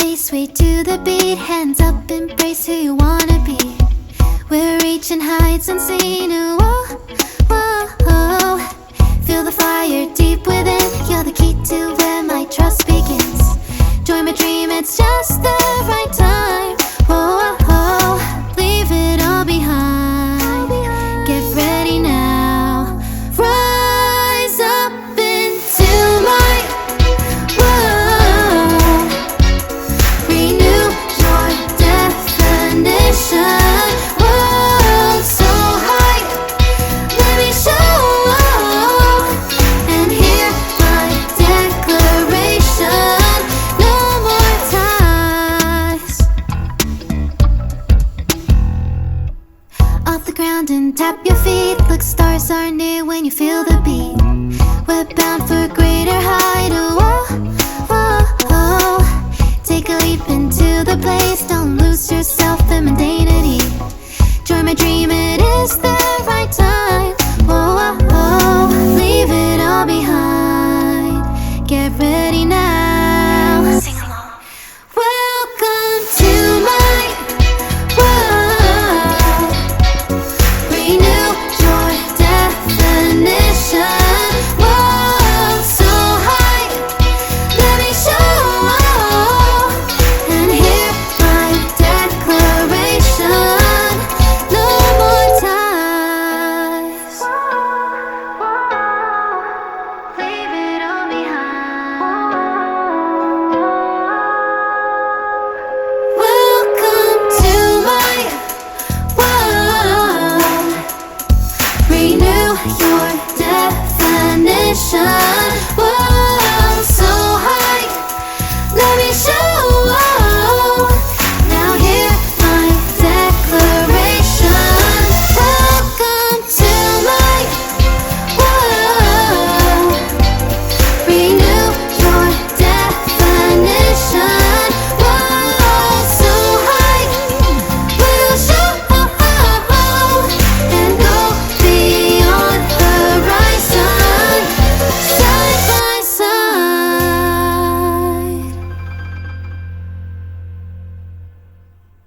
face, sway to the beat. Hands up, embrace who you wanna be. We're reaching heights unseen. Whoa, whoa, whoa. Feel the fire deep within. You're the key to where my trust begins. Join my dream, it's just the right time. Whoa, whoa, leave it all behind. Get ready now. Rise up into my world. Renew your definition. World so high, let me show. And hear my declaration. No more ties. Off the ground and tap your feet. Look, stars are near when you feel the beat. We're bound for a greater height. Oh, oh, oh. Take a leap into the place. Don't lose yourself in mundanity.